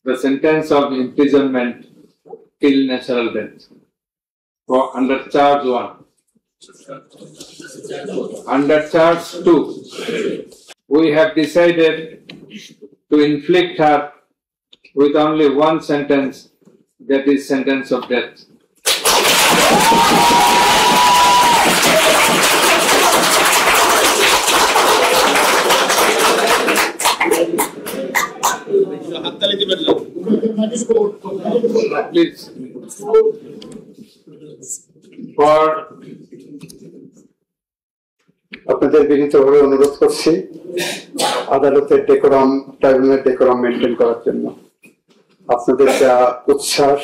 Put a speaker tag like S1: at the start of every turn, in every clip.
S1: the sentence of imprisonment till natural death for under charge 1. Under charge 2, we have decided to inflict her with only one sentence, that is sentence of death. Please. For
S2: আপনাদের বিনীতভাবে অনুরোধ করছি আদালতের decorum, ট্রাইব্যুনালের decorum maintain করার জন্য। আপনাদের যা উচ্ছ্বাস,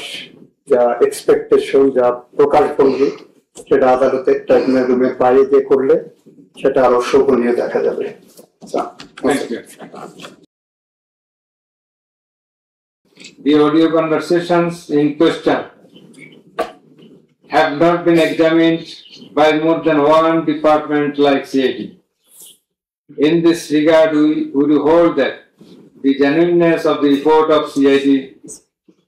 S2: যা এক্সপেকটেশন, যা প্রকাশভঙ্গি, সেটা আদালতের ট্রাইব্যুনাল রুমের বাইরে দিয়ে করলে সেটা আরো শোভনীয় দেখা যাবে।
S1: The audio conversations in question have not been examined by more than one department like CID. In this regard, we would hold that the genuineness of the report of CID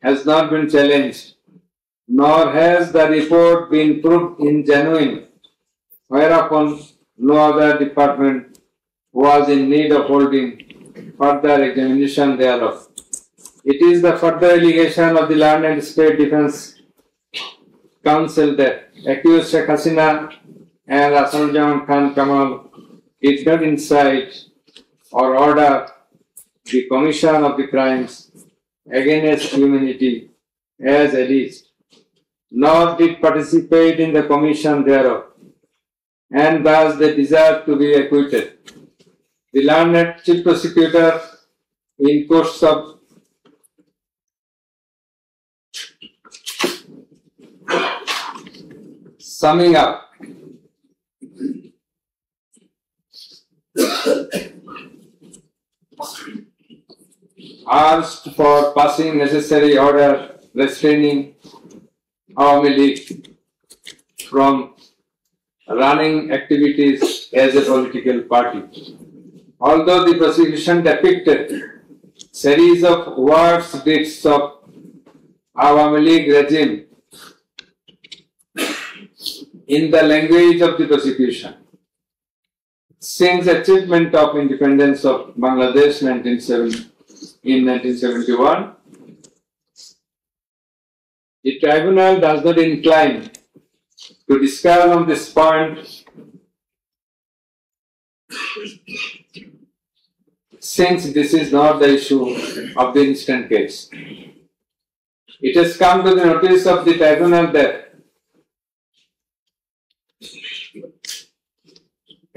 S1: has not been challenged, nor has the report been proved ingenuine, whereupon no other department was in need of holding further examination thereof. It is the further allegation of the learned State Defence Council that accused Sheikh Hasina and Rasuljaman Khan Kamal did not incite or order the commission of the crimes against humanity as alleged, nor did participate in the commission thereof, and thus they deserve to be acquitted. The learned Chief Prosecutor, in course of summing up, asked for passing necessary order restraining Awami League from running activities as a political party. Although the prosecution depicted series of words deeds of Awami League regime in the language of the prosecution, since achievement of independence of Bangladesh in 1971, the tribunal does not incline to discuss on this point, since this is not the issue of the instant case. It has come to the notice of the tribunal that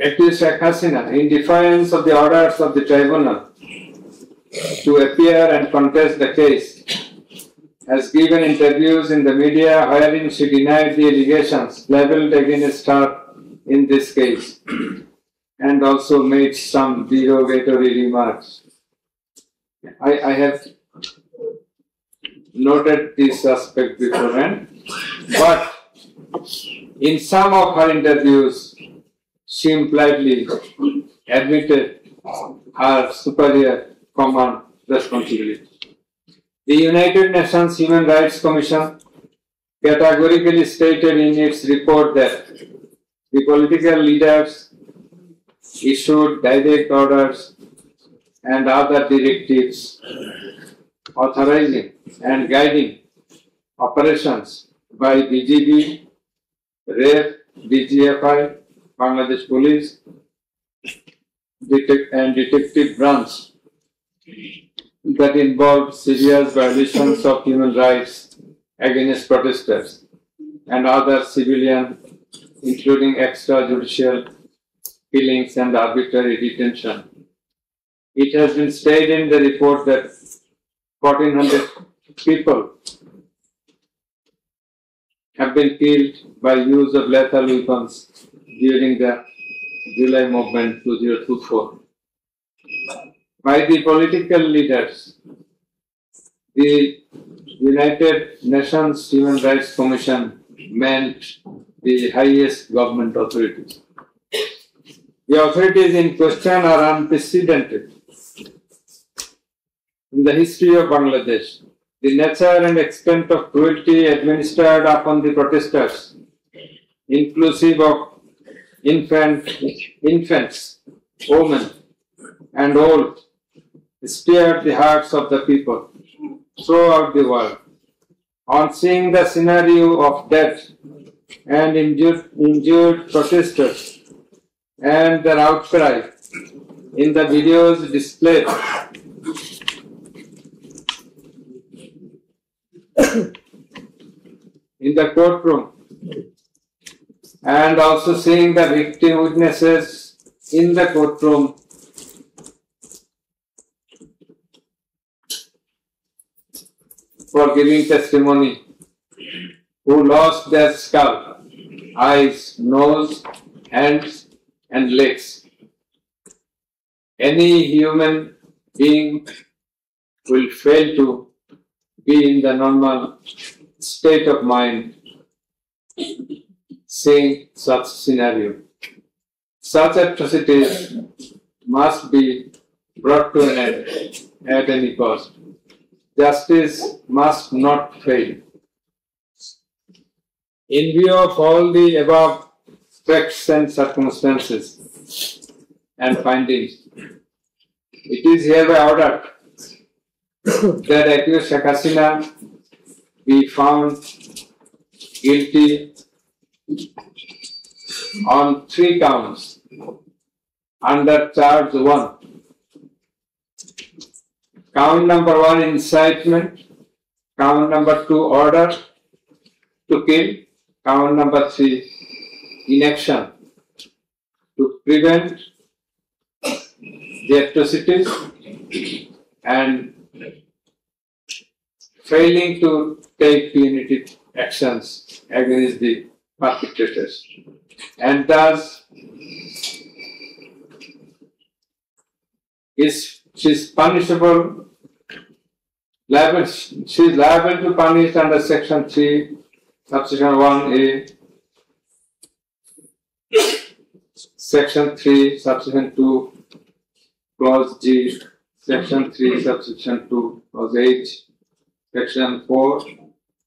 S1: accused Sheikh Hasina, in defiance of the orders of the tribunal to appear and contest the case, has given interviews in the media wherein she denied the allegations leveled against her in this case, and also made some derogatory remarks. I have noted this aspect beforehand, but in some of her interviews, she impliedly admitted her superior command responsibility. The United Nations Human Rights Commission categorically stated in its report that the political leaders issued direct orders and other directives authorizing and guiding operations by BGB, RAF, DGFI, Bangladesh Police, and Detective Branch that involved serious violations of human rights against protesters and other civilian, including extrajudicial killings and arbitrary detention. It has been stated in the report that 1,400 people have been killed by use of lethal weapons during the July movement 2024. By the political leaders, the United Nations Human Rights Commission meant the highest government authorities. The authorities in question are unprecedented in the history of Bangladesh. The nature and extent of cruelty administered upon the protesters, inclusive of infants, women, and old, stirred the hearts of the people throughout the world. On seeing the scenario of death and injured protesters and their outcry in the videos displayed in the courtroom, and also seeing the victim witnesses in the courtroom, for giving testimony, who lost their scalp, eyes, nose, hands, and legs. Any human being will fail to be in the normal state of mind seeing such scenario. Such atrocities must be brought to an end at any cost. Justice must not fail. In view of all the above facts and circumstances and findings, it is hereby ordered that accused Sheikh Hasina be found guilty on 3 counts under charge 1. Count number 1, incitement. Count number 2, order to kill. Count number 3, inaction to prevent the atrocities and failing to take punitive actions against the perpetrators, and thus she is punishable. She is liable to punish under Section 3, Subsection 1A, Section 3, Subsection 2, Clause G, Section 3, Subsection 2, Clause H, Section 4,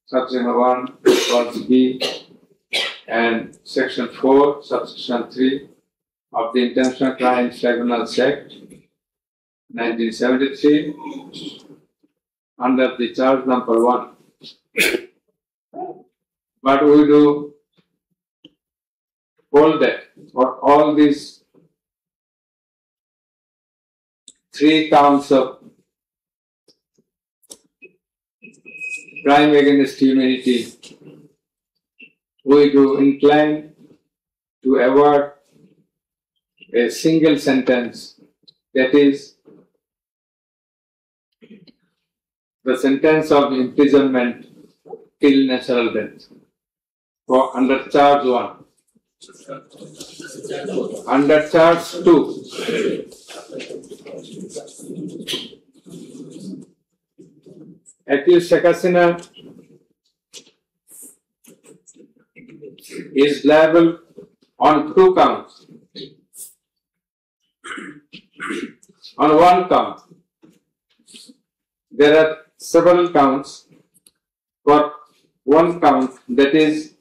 S1: Subsection 1, Clause B, and Section 4, Subsection 3 of the International Crimes Tribunals Act 1973 under the charge number 1. But we do hold that for all these 3 counts of crime against humanity, we do incline to award a single sentence, that is, the sentence of imprisonment till natural death, for under charge 1. Under charge 2, accused Sheikh Hasina is liable on 2 counts. On 1 count, there are several counts. For 1 count, that is,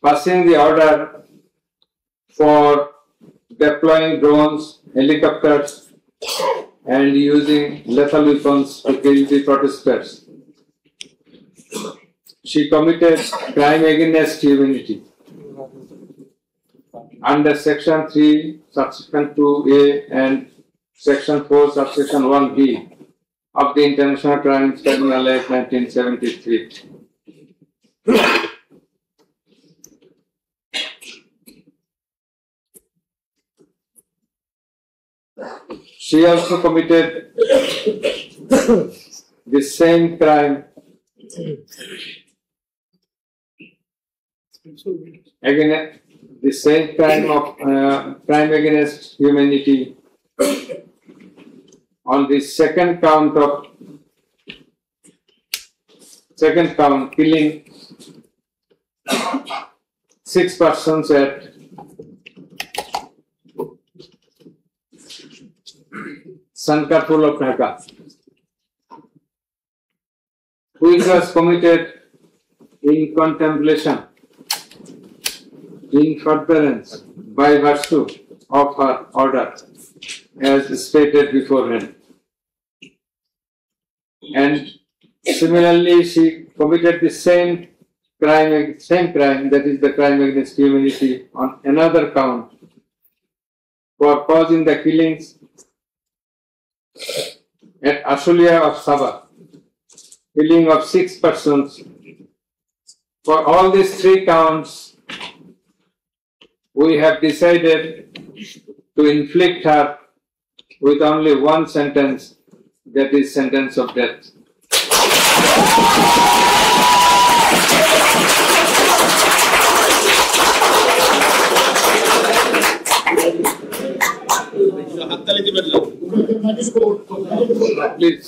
S1: passing the order for deploying drones, helicopters, and using lethal weapons to kill the protesters. She committed crime against humanity under Section 3, Subsection 2A and Section 4, Subsection 1B of the International Crimes Tribunal Act 1973. She also committed the same crime against the same crime of crime against humanity on the second count, killing 6 persons at Sankarpur of Dhaka, which was committed in contemplation, in furtherance by virtue of her order, as stated beforehand. And similarly, she committed the same crime, that is the crime against humanity, on another count for causing the killings at Ashulia of Sabah, killing of 6 persons. For all these 3 counts, we have decided to inflict her with only one sentence, that is sentence of death. Please.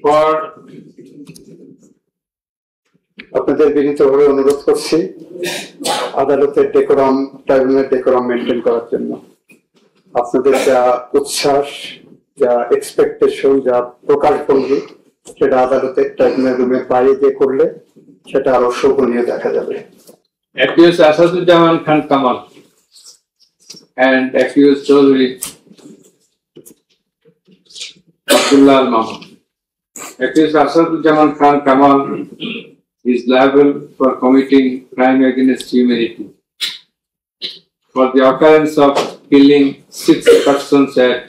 S1: For
S2: আপনাদের বিনীতভাবে অনুরোধ করছি আদালতের decorum, ট্রাইব্যুনালের decorum maintain করার জন্য। আপনাদের যা উচ্ছ্বাস, যা এক্সপেকটেশন, যা প্রকাশভঙ্গি, সেটা আদালতের ট্রাইব্যুনাল রুমের বাইরে দিয়ে করলে সেটা আরো শোভনীয় দেখা যাবে।
S1: Accused Asadujaman Khan Kamal and accused Chaudhry Abdullah Al-Mamun. Accused Asadujaman Khan Kamal is liable for committing crime against humanity for the occurrence of killing 6 persons at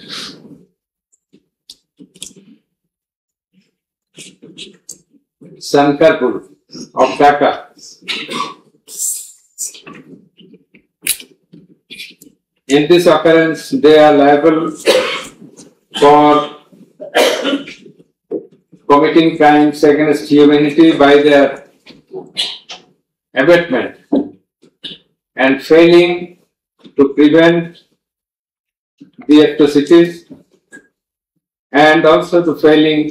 S1: Sankarpur of Dhaka. In this occurrence, they are liable for committing crimes against humanity by their abatement and failing to prevent the atrocities, and also to failing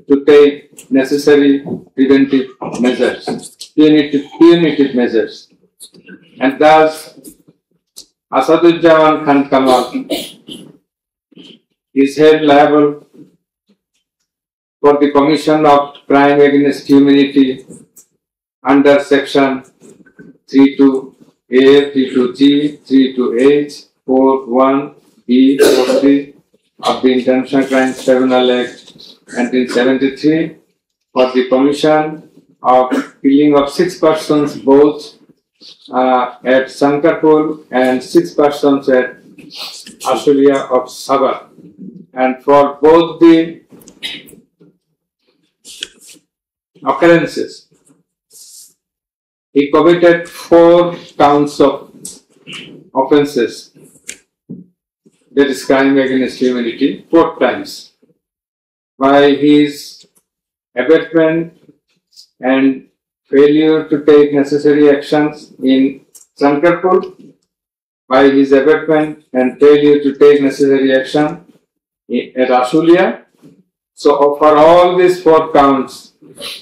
S1: to take necessary preventive measures, punitive measures. And thus, Asadujaman Khan Kamal is held liable for the commission of crime against humanity under section 32A, 32G, 32H, 41B, 43 of the International Crimes Tribunal Act 1973 for the commission of killing of 6 persons both at Sankarpur and 6 persons at Ashulia of Sabah. And for both the occurrences, he committed 4 counts of offences, that is crime against humanity, 4 times, by his abatement and failure to take necessary actions in Sankarpur, by his abatement and failure to take necessary action at Ashulia. So for all these 4 counts,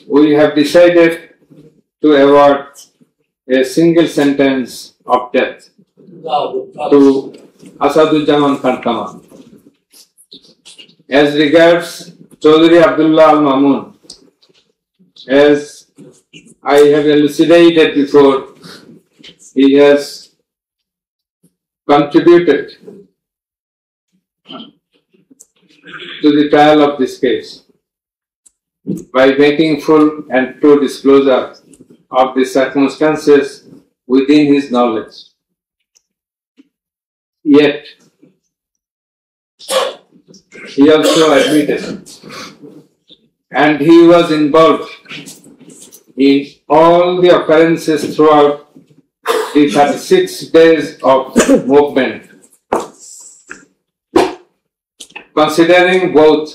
S1: we have decided to award a single sentence of death to Asadujaman Khan Kamal. As regards Chaudhry Abdullah Al-Mamun, as I have elucidated before, he has contributed to the trial of this case by making full and true disclosure of the circumstances within his knowledge. Yet, he also admitted, and he was involved in all the occurrences throughout the 36 days of movement. Considering both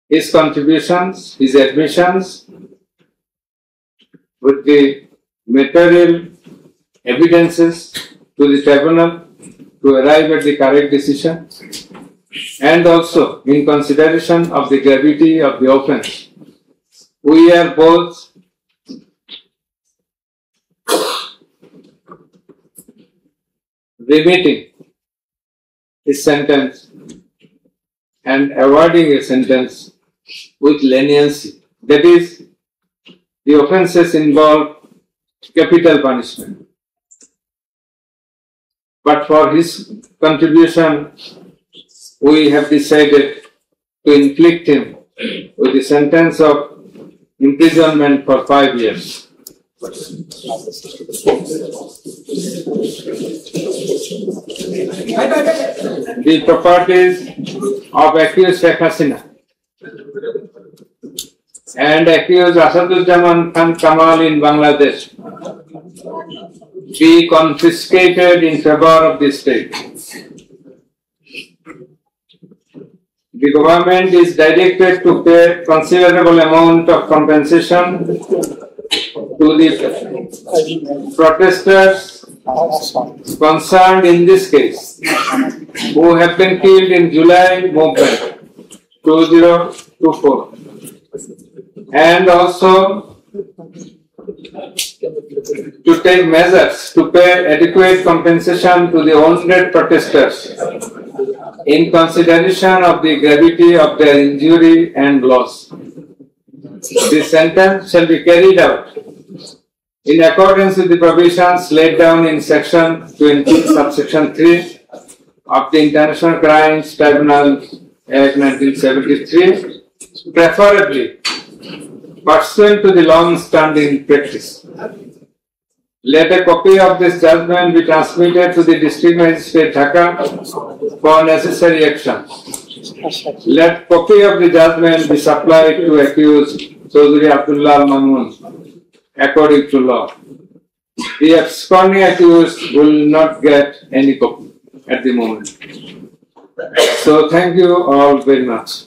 S1: his contributions, his admissions, with the material evidences to the tribunal to arrive at the correct decision, and also in consideration of the gravity of the offence, we are both remitting his sentence and awarding a sentence with leniency. That is, the offences involve capital punishment. But for his contribution, we have decided to inflict him with a sentence of imprisonment for 5 years. The properties of accused Sheikh Hasina and accused Asaduzzaman Khan Kamal in Bangladesh be confiscated in favor of the state. The government is directed to pay considerable amount of compensation to the protesters concerned in this case, who have been killed in July movement 2024, and also to take measures to pay adequate compensation to the wounded protesters in consideration of the gravity of their injury and loss. This sentence shall be carried out in accordance with the provisions laid down in section 20, subsection 3 of the International Crimes Tribunal Act 1973, preferably pursuant to the long-standing practice. Let a copy of this judgment be transmitted to the District Magistrate Dhaka for necessary action. Let copy of the judgment be supplied to accused Chaudhry Abdullah Al-Mamun according to law. The absconding accused will not get any copy at the moment. So thank you all very much.